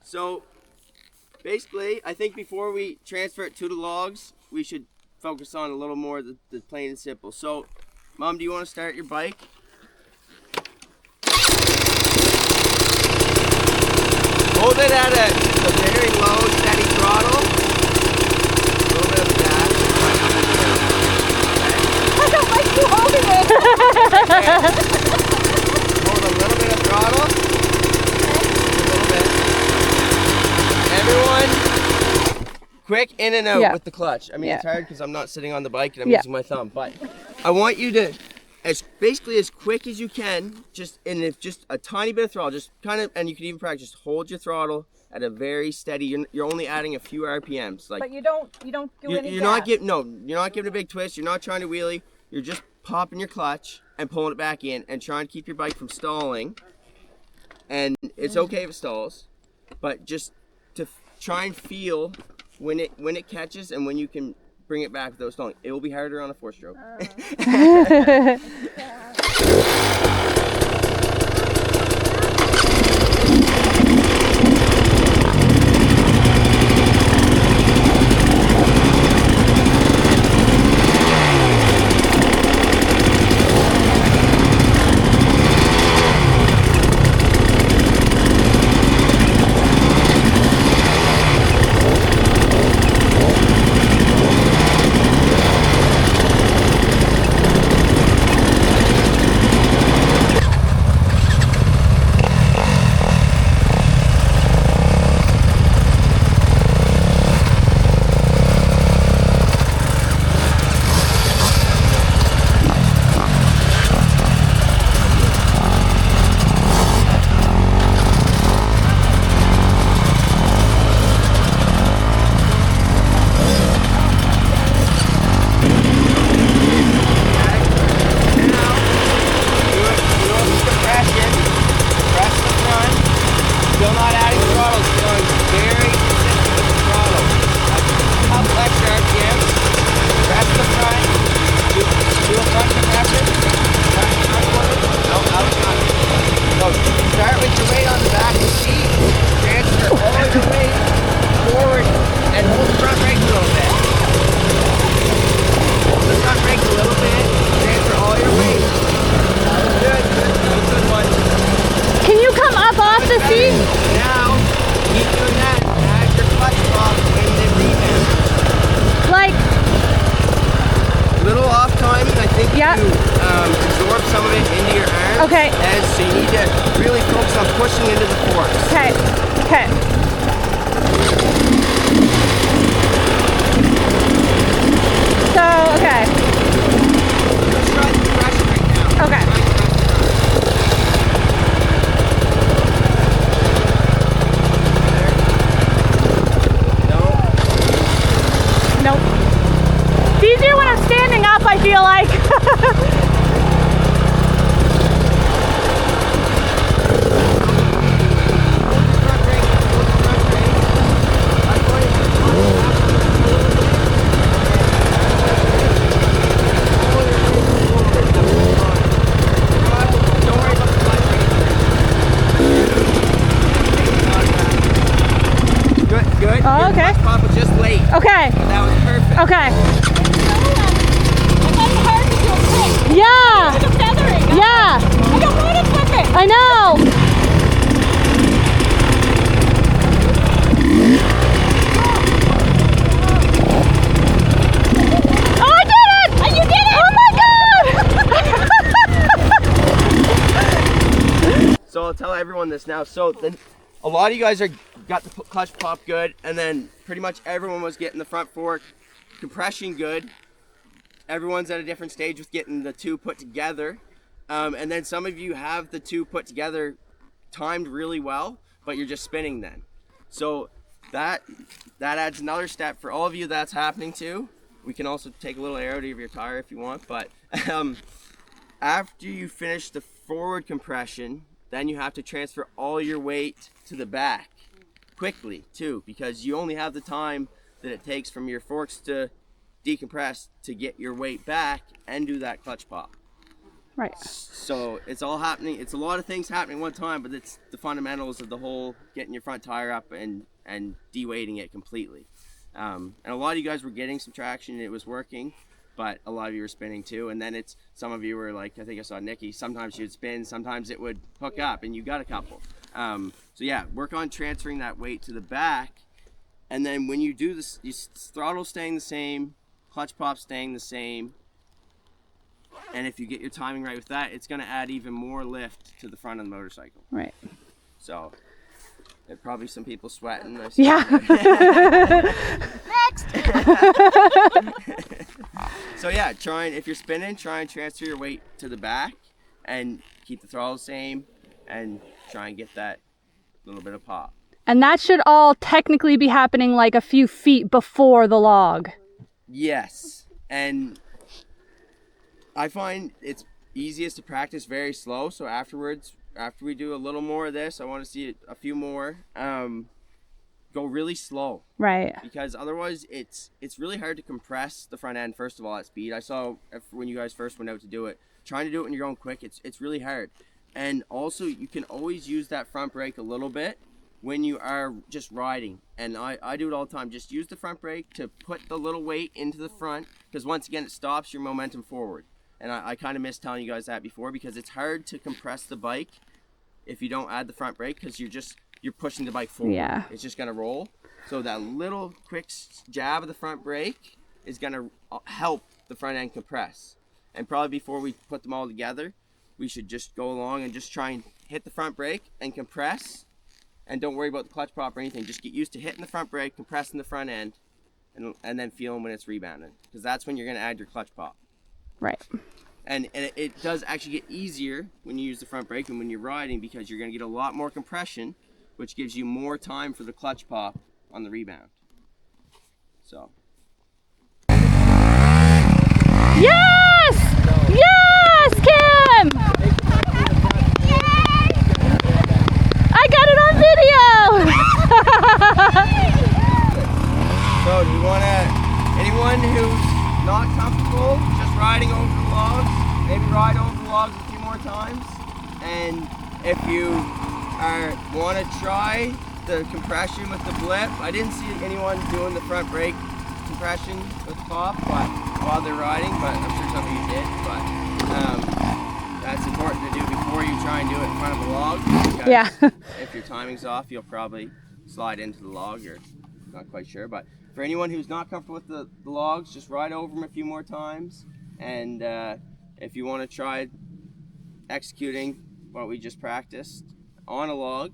So basically, I think before we transfer it to the logs, we should focus on a little more the plain and simple. So, Mom, do you want to start your bike? Hold it at a very low, steady throttle. A little bit of that. I don't like you holding it. Hold a little bit of throttle. A little bit. Everyone, quick in and out with the clutch. I mean, it's hard because I'm not sitting on the bike and I'm using my thumb. But I want you to, basically as quick as you can, just a tiny bit of throttle, just kind of, and you can even practice, just hold your throttle at a very steady. You're only adding a few RPMs. Like, but you don't do any you're gas. you're not giving a big twist. You're not trying to wheelie. You're just popping your clutch and pulling it back in and trying to keep your bike from stalling. And it's okay if it stalls, but just to try and feel when it catches and when you can bring it back without stalling. It will be harder on a 4-stroke. Absorb some of it into your arms. Okay. And so you need to really focus on pushing into the forks. Okay. Okay. So, okay. Let's try the compression right now. Okay. Nope. It's easier when I'm standing up, I feel like. Good. Oh, okay. Pop was just late. Okay. That was perfect. Okay. It's hard to feel quick. Yeah. It's like a feathering. Yeah. I don't want to flip it. I know. Oh, I did it! Oh, you did it! Oh my God! So I'll tell everyone this now. So then, a lot of you guys got the clutch pop good, and then pretty much everyone was getting the front fork compression good. Everyone's at a different stage with getting the two put together, and then some of you have the two put together timed really well, but you're just spinning then. So that adds another step for all of you that's happening to. We can also take a little air out of your tire if you want, but after you finish the forward compression, then you have to transfer all your weight to the back quickly too, because you only have the time that it takes from your forks to decompress to get your weight back and do that clutch pop. Right. So it's all happening. It's a lot of things happening at one time, but it's the fundamentals of the whole getting your front tire up and de-weighting it completely. And a lot of you guys were getting some traction and it was working, but a lot of you were spinning too. And then some of you were like, I think I saw Nikki, sometimes she would spin, sometimes it would hook up, and you got a couple. So yeah, work on transferring that weight to the back. And then when you do this, your throttle staying the same, clutch pop staying the same. And if you get your timing right with that, it's going to add even more lift to the front of the motorcycle. Right. So there's probably some people sweating. I see. Yeah. Next. So yeah, if you're spinning, try and transfer your weight to the back and keep the throttle the same and try and get that little bit of pop. And that should all technically be happening like a few feet before the log. Yes. And I find it's easiest to practice very slow. So afterwards, after we do a little more of this, I want to see a few more. Go really slow. Right. Because otherwise it's really hard to compress the front end, first of all, at speed. I saw when you guys first went out to do it, trying to do it when you're going quick, it's really hard. And also you can always use that front brake a little bit when you are just riding. And I do it all the time. Just use the front brake to put the little weight into the front, because once again it stops your momentum forward. And I kind of missed telling you guys that before, because it's hard to compress the bike if you don't add the front brake, because you're pushing the bike forward. Yeah. It's just going to roll. So that little quick jab of the front brake is going to help the front end compress. And probably before we put them all together, we should just go along and just try and hit the front brake and compress. And don't worry about the clutch pop or anything. Just get used to hitting the front brake, compressing the front end, and then feeling when it's rebounding. Because that's when you're going to add your clutch pop. Right. And it does actually get easier when you use the front brake and when you're riding, because you're going to get a lot more compression, which gives you more time for the clutch pop on the rebound. So. Yes! Yes, Kim! I got it on video! So do you want anyone who's not comfortable just riding over the logs, maybe ride over the logs a few more times? And if you want to try the compression with the blip, I didn't see anyone doing the front brake compression with the pop while they're riding, but I'm sure some of you did. But that's important to do before you try and do it in front of a log, because Yeah. if your timing's off, you'll probably slide into the log, or not quite sure. But for anyone who's not comfortable with the logs, just ride over them a few more times. And if you want to try executing what we just practiced on a log,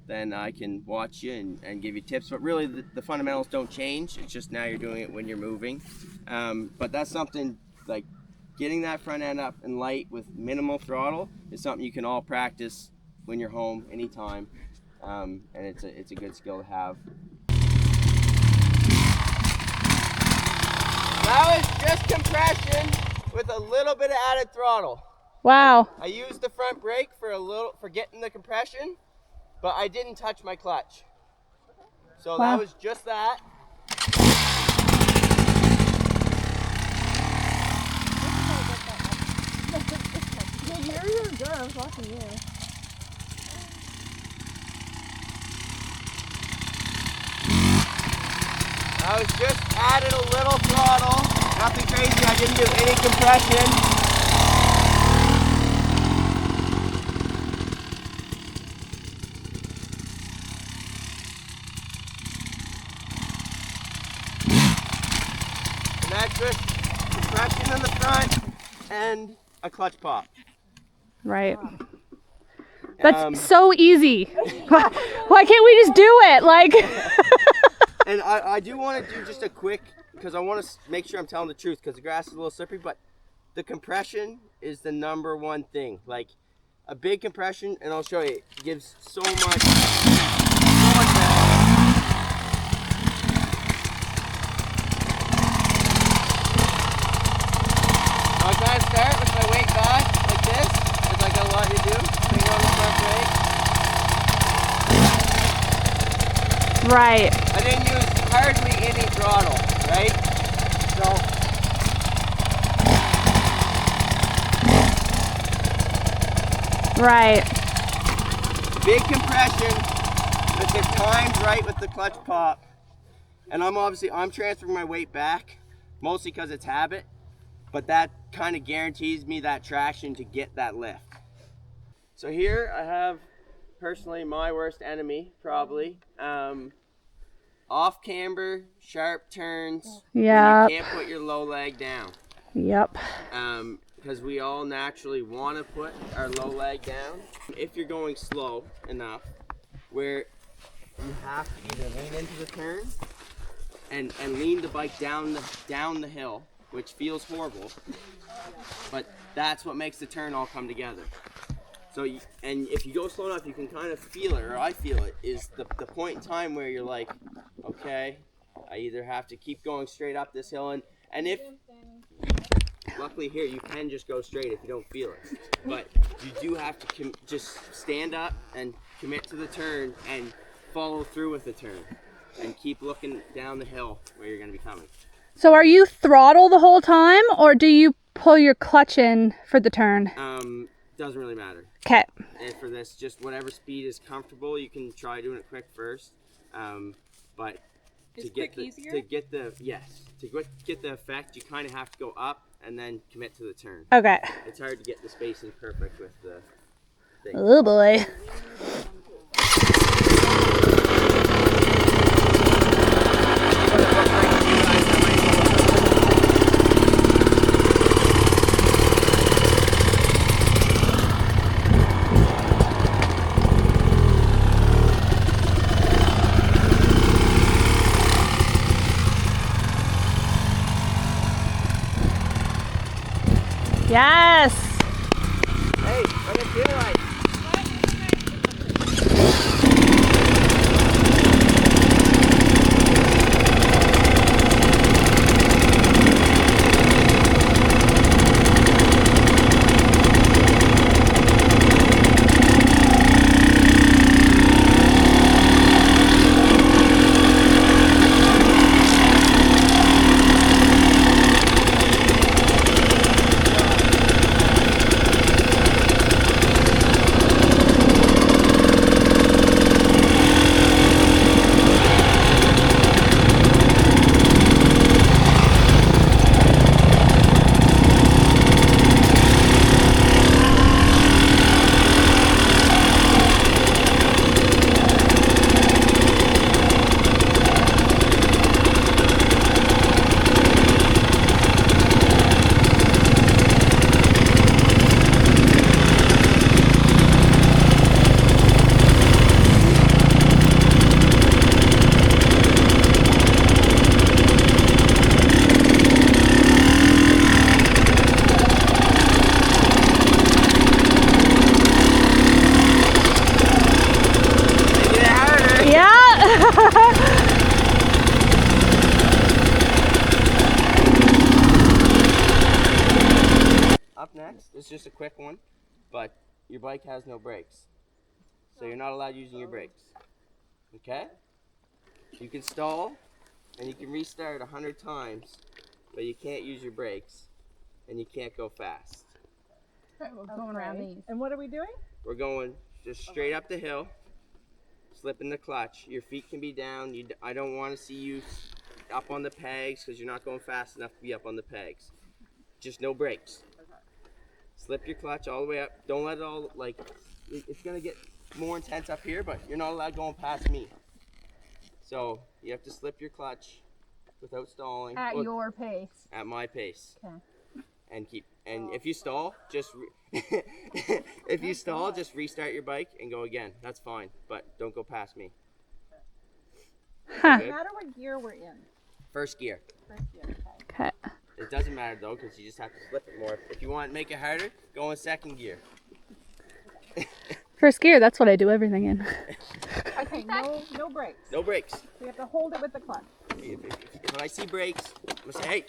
then I can watch you and give you tips. But really the fundamentals don't change. It's just now you're doing it when you're moving. But that's something, like getting that front end up and light with minimal throttle is something you can all practice when you're home anytime. And it's a good skill to have. That was just compression with a little bit of added throttle. Wow. I used the front brake for getting the compression, but I didn't touch my clutch. So Wow. that was just that. You're good. I was watching you. I was just added a little throttle. Nothing crazy. I didn't do any compression. And that's just compression in the front and a clutch pop. Right. That's Um, so easy. Why can't we just do it? Like. And I do want to do just a quick, because I want to make sure I'm telling the truth, because the grass is a little slippery, but the compression is the number one thing. Like a big compression, and I'll show you, it gives so much better. I'll kind of start with my weight back like this, as I got a lot to do. Finger on the front brake. Right. I didn't use hardly any throttle, right? So Right. Big compression, but they're timed right with the clutch pop. And I'm transferring my weight back, mostly because it's habit, but that kind of guarantees me that traction to get that lift. So here I have personally my worst enemy, probably. Off-camber, sharp turns, Yeah. you can't put your low leg down. Yep. Because we all naturally want to put our low leg down. If you're going slow enough, where you have to either lean into the turn and lean the bike down the hill, which feels horrible, but that's what makes the turn all come together. So, and if you go slow enough, you can kind of feel it, or I feel it, is the point in time where you're like, okay, I either have to keep going straight up this hill, and if, luckily here, you can just go straight if you don't feel it. But you do have to just stand up and commit to the turn and follow through with the turn. And keep looking down the hill where you're going to be coming. So are you throttle the whole time, or do you pull your clutch in for the turn? Doesn't really matter. Okay. And for this, just whatever speed is comfortable, you can try doing it quick first. But to get the effect, you kind of have to go up and then commit to the turn. Okay. It's hard to get the spacing perfect with the thing. Oh boy. Yes. Hey, what do you feel like? Up next is just a quick one, but your bike has no brakes, so you're not allowed using your brakes. Okay? You can stall and you can restart 100 times, but you can't use your brakes and you can't go fast. Okay, we're going around these. And what are we doing? We're going just straight up the hill, slipping the clutch. Your feet can be down. I don't want to see you up on the pegs because you're not going fast enough to be up on the pegs. Just no brakes. Slip your clutch all the way up. Don't let it all, like, it's going to get more intense up here, but you're not allowed going past me. So you have to slip your clutch without stalling. At your pace. At my pace. Okay. And if you stall, just just restart your bike and go again. That's fine, but don't go past me. Huh. No matter what gear we're in. First gear. First gear. Okay. It doesn't matter though, because you just have to flip it more. If you want to make it harder, go in second gear. First gear, that's what I do everything in. Okay, no brakes. No brakes. We have to hold it with the clutch. When I see brakes, I'm gonna say, hey.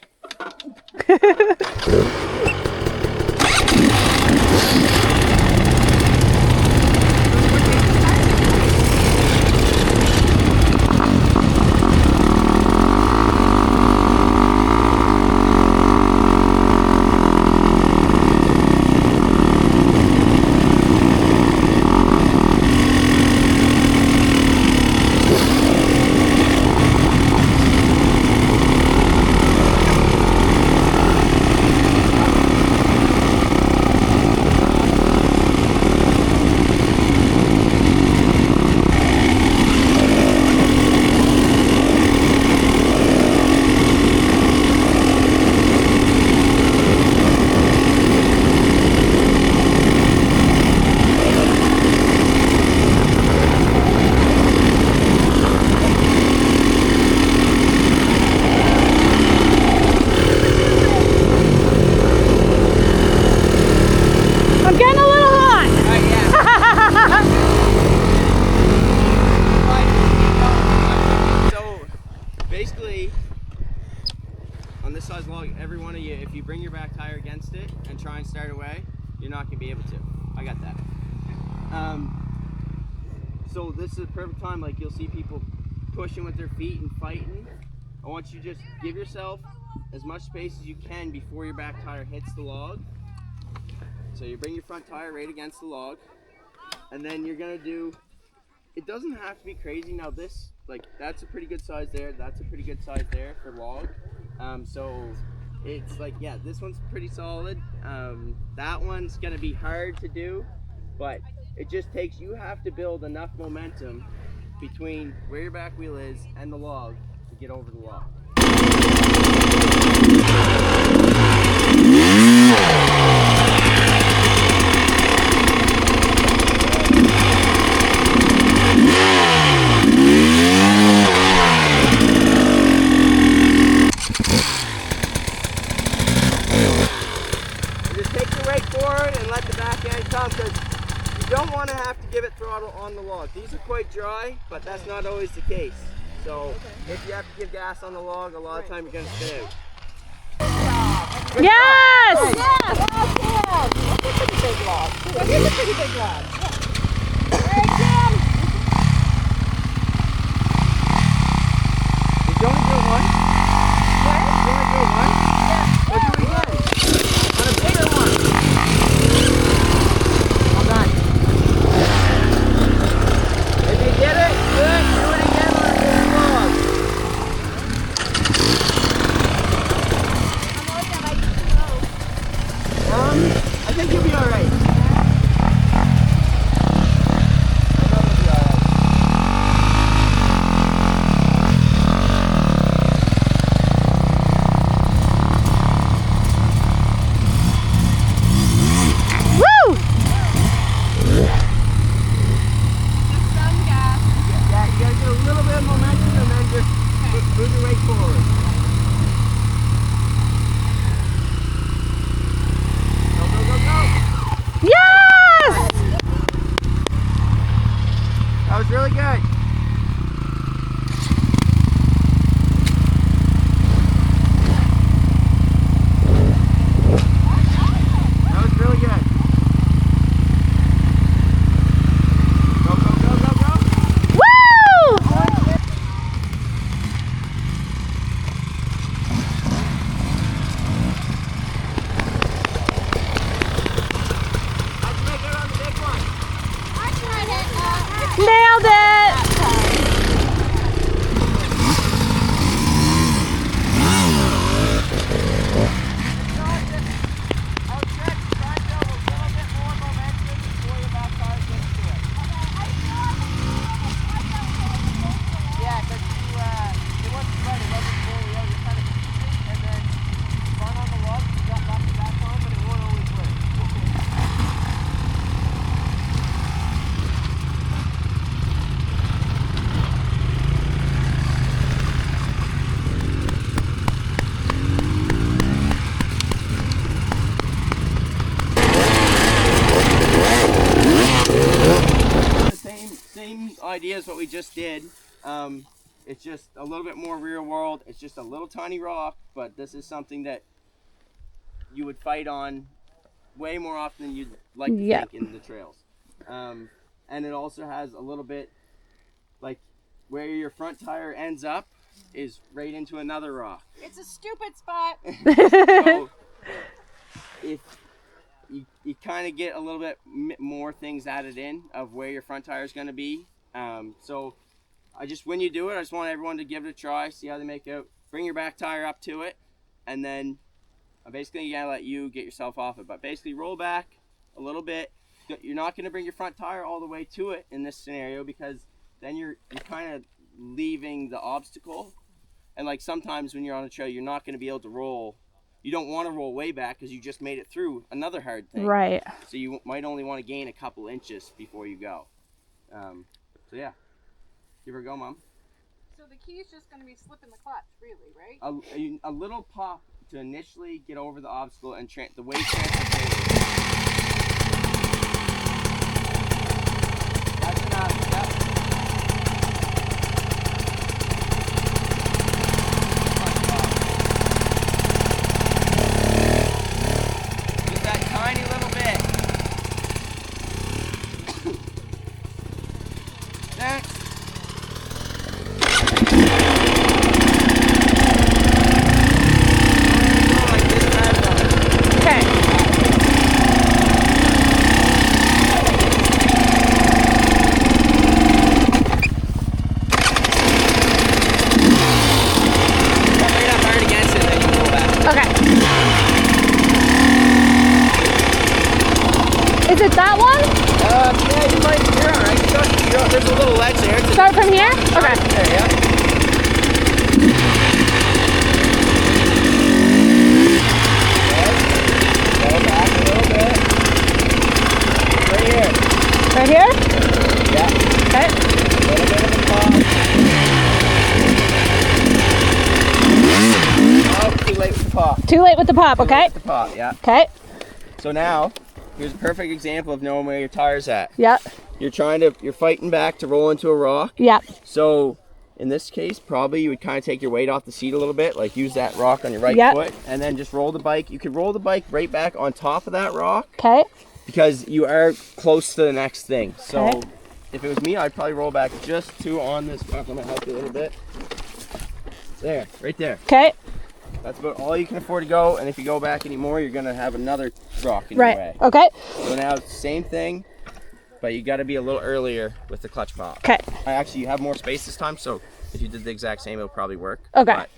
on this size log, every one of you, if you bring your back tire against it and try and start away, you're not gonna be able to. I got that. So this is a perfect time, like you'll see people pushing with their feet and fighting. I want you to just give yourself as much space as you can before your back tire hits the log. So you bring your front tire right against the log, and then you're gonna do, it doesn't have to be crazy. Now this, like, that's a pretty good size there, that's a pretty good size there for log. So it's like, yeah, this one's pretty solid. That one's gonna be hard to do, but it just takes, you have to build enough momentum between where your back wheel is and the log to get over the log. Just take your weight forward and let the back end come, because you don't want to have to give it throttle on the log. These are quite dry, but that's not always the case. So if you have to give gas on the log, a lot of time you're going to spin out. Yes! Yes! Yes! That's a pretty big log. That is a pretty big log. Hey, Jim! Did you only do one? What? Did you only do one? Yeah. We'll do it again. On a bigger one. Well done. If you get it, good. Do it again on a big log. I think you'll be all right. Woo! Yeah, you gotta get a little bit of momentum and then just move your weight forward. Go, go, go, go! Yes! That was really good. That was really good. Go, go, go, go, go! Woo! How'd you make it on the big one? Nailed it! I'll check, try and build a little bit more momentum before your back tire gets to it. Yeah, because it wasn't right, it wasn't fully out. You're kind of squeezing, and then run on the log, you got lots of back on, but it won't always work. Same idea as what we just did. It's just a little bit more real world. It's just a little tiny rock, but this is something that you would fight on way more often than you'd like to Yep. think in the trails. And it also has a little bit, like where your front tire ends up is right into another rock. It's a stupid spot. So if you kind of get a little bit more things added in of where your front tire is going to be. So when you do it, I just want everyone to give it a try, see how they make out. Bring your back tire up to it, and then basically gotta let you get yourself off it. But basically roll back a little bit. You're not going to bring your front tire all the way to it in this scenario, because then you're kind of leaving the obstacle. And like sometimes when you're on a trail, you're not going to be able to roll. You don't want to roll way back because you just made it through another hard thing. Right. So you might only want to gain a couple inches before you go. So yeah, give her a go, Mom. So the key is just going to be slipping the clutch, really, right? A little pop to initially get over the obstacle and the weight transfer. That's enough. Yep. Is it that one? Yeah, you might. You're all right. There's a little ledge there. Start from here? Okay. There, yeah. Go back a little bit. Right here. Right here? Yeah. Okay. A little bit of a pop. Oh, too late with the pop. Too late with the pop, Too okay? late with the pop, yeah. Okay. So now, here's a perfect example of knowing where your tire's at. Yep. You're fighting back to roll into a rock. Yep. So in this case, probably you would kind of take your weight off the seat a little bit, like use that rock on your right Yep. foot, and then just roll the bike. You could roll the bike right back on top of that rock Okay. because you are close to the next thing. So Okay. if it was me, I'd probably roll back just to on this rock. I'm gonna help you a little bit. There, right there. Okay. That's about all you can afford to go, and if you go back anymore, you're gonna have another rock in your Right. way. Okay. So now, same thing, but you gotta be a little earlier with the clutch pop. Okay. Actually, you have more space this time, so if you did the exact same, it'll probably work. Okay. But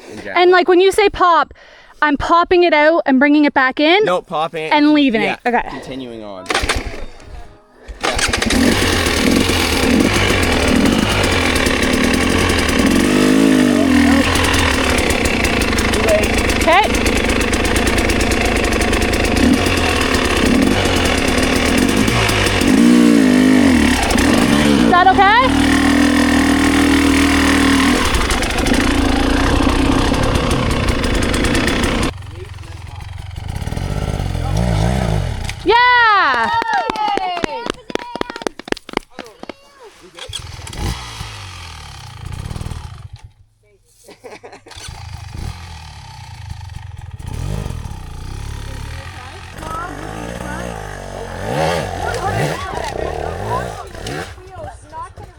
in general- And like when you say pop, I'm popping it out and bringing it back in? no, pop in. And leaving it. Okay. Continuing on. Too late. Okay. Is that okay? Yeah!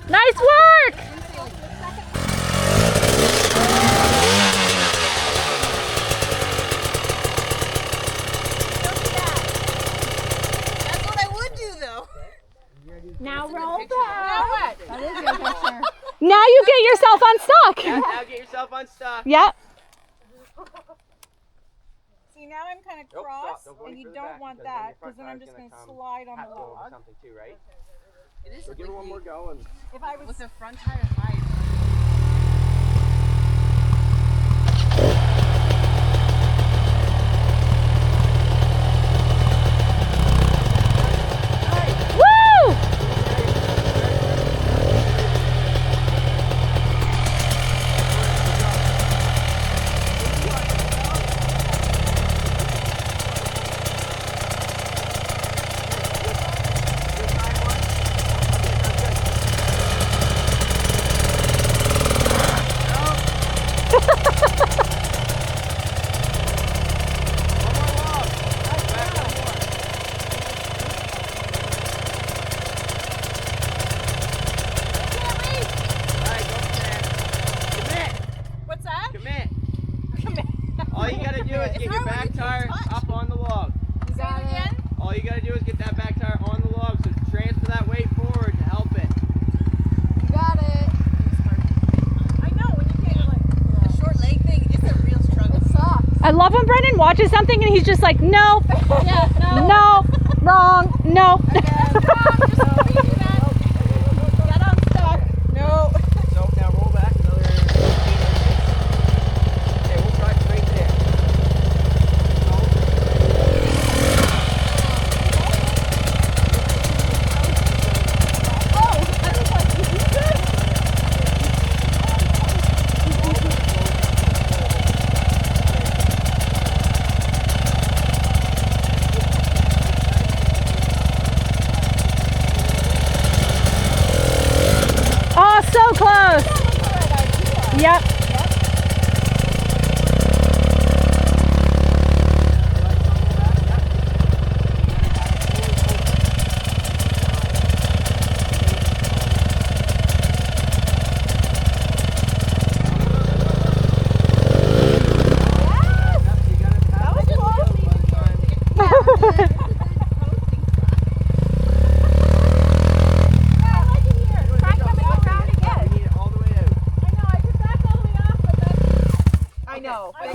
Nice work! That's what I would do, though. Now roll back. Now you get yourself unstuck. Yeah, now get yourself unstuck. Yep. See, now I'm kind of Nope, cross, stop. Don't go and any you further don't back, want because then that, your front because then I'm tire's just going to come slide on have the to go over log. something too, right? It is So give it one more go and If I was With the front tire high. Woo! What's that? commit. All you gotta do is get your back tire up on the log. You got it again? All you gotta do is get that back tire on the log, so transfer that weight forward to help it. You got it. I know, when you get like the short leg thing, it's a real struggle. It sucks. I love when Brennan watches something and he's just like, no, Yeah, no. no, wrong, no. Get unstuck. No. So now roll back another 15 inches. Okay, we'll try straight there.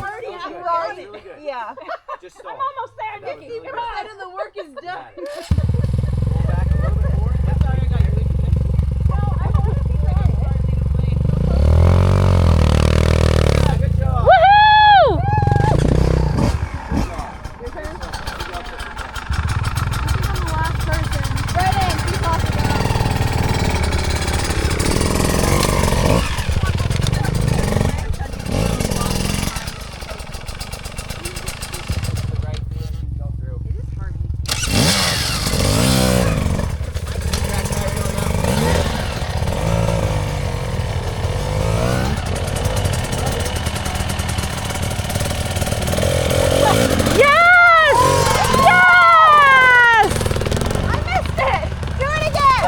already That was good. right. That was really good. Yeah. Just stall. Almost there, That was Nikki. really Come good. on. And the work is done. Pull back a little bit more. That's all I got. You're leaving. Good job. Woohoo! I'm the last person. Brennan, keep talking about. Yes! Yes! I missed it. Do it again.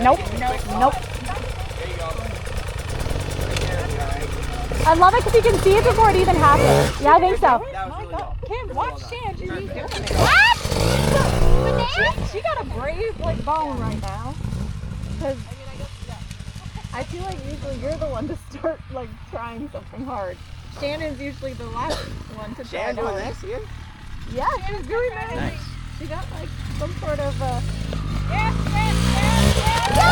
Nope. Nope. I love it because you can see it before it even happens. Yeah, I think so. That was really good. Kim, watch Shan. She's doing it. What? She got a brave bone right now. Because I feel like usually you're the one to start trying something hard. Shannon's usually the last one to try. Shan doing hard. this here? Yeah, she's doing that. Nice. She got some sort of Woo!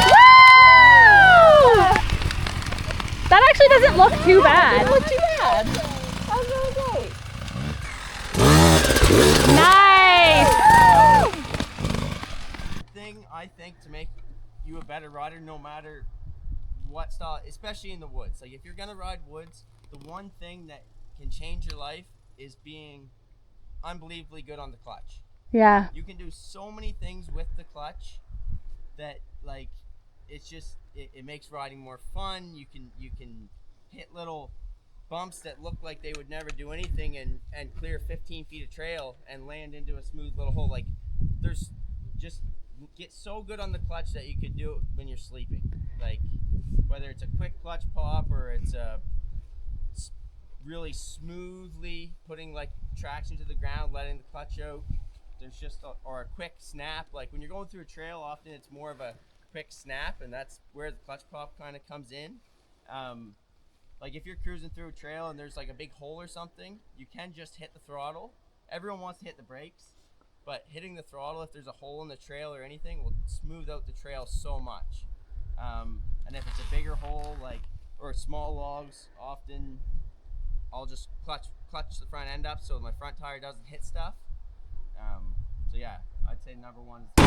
That actually doesn't look too bad. What you had? That was really great. Nice. Thing I think to make you a better rider, no matter what style, especially in the woods. Like if you're gonna ride woods, the one thing that can change your life is being unbelievably good on the clutch. Yeah. You can do so many things with the clutch that it makes riding more fun. You can hit little bumps that look like they would never do anything and clear 15 feet of trail and land into a smooth little hole. Like there's just get so good on the clutch that you could do it when you're sleeping. Like whether it's a quick clutch pop or it's a really smoothly putting traction to the ground, letting the clutch out. There's just or a quick snap. Like when you're going through a trail, often it's more of a quick snap, and that's where the clutch pop kind of comes in. Like if you're cruising through a trail and there's a big hole or something, you can just hit the throttle. Everyone wants to hit the brakes, but hitting the throttle if there's a hole in the trail or anything will smooth out the trail so much. And if it's a bigger hole or small logs, often I'll just clutch the front end up so my front tire doesn't hit stuff. So yeah, I'd say number one is